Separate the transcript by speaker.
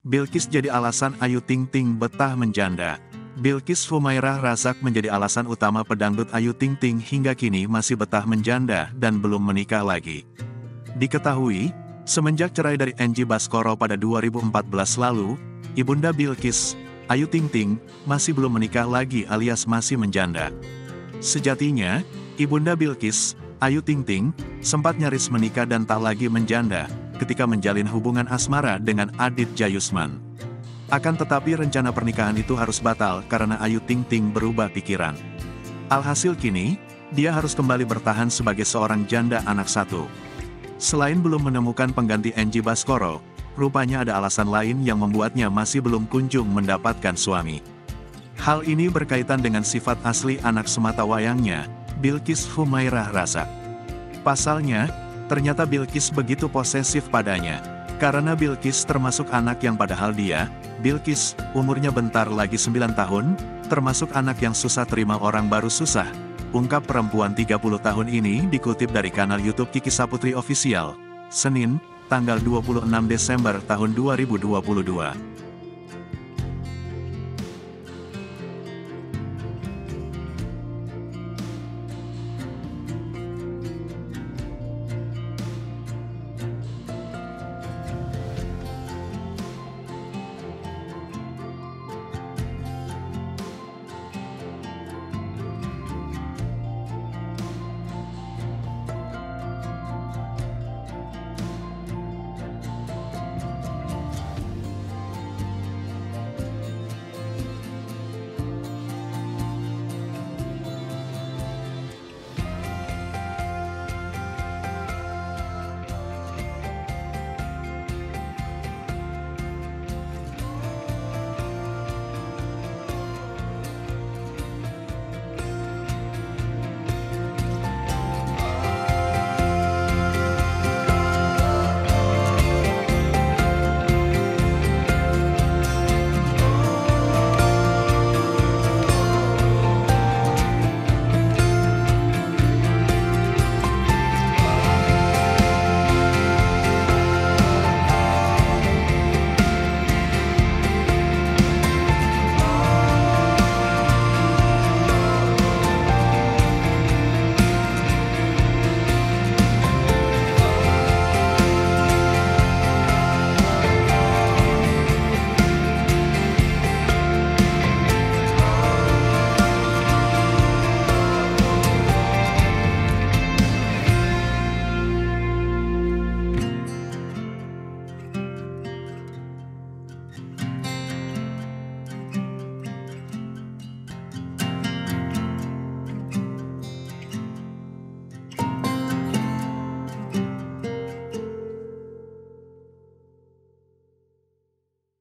Speaker 1: Bilqis jadi alasan Ayu Ting Ting betah menjanda. Bilqis Humairah Razak menjadi alasan utama pedangdut Ayu Ting Ting hingga kini masih betah menjanda dan belum menikah lagi. Diketahui, semenjak cerai dari Angie Baskoro pada 2014 lalu, Ibunda Bilqis, Ayu Ting Ting, masih belum menikah lagi alias masih menjanda. Sejatinya, Ibunda Bilqis, Ayu Ting Ting, sempat nyaris menikah dan tak lagi menjanda, ketika menjalin hubungan asmara dengan Adit Jayusman. Akan tetapi rencana pernikahan itu harus batal karena Ayu Ting Ting berubah pikiran. Alhasil kini, dia harus kembali bertahan sebagai seorang janda anak satu. Selain belum menemukan pengganti Angie Baskoro, rupanya ada alasan lain yang membuatnya masih belum kunjung mendapatkan suami. Hal ini berkaitan dengan sifat asli anak sematawayangnya, Bilqis Humairah Razak. Pasalnya, ternyata Bilqis begitu posesif padanya. Karena Bilqis termasuk anak yang padahal dia, Bilqis, umurnya bentar lagi 9 tahun, termasuk anak yang susah terima orang baru susah. Ungkap perempuan 30 tahun ini dikutip dari kanal YouTube Kiki Saputri Official, Senin, tanggal 26 Desember tahun 2022.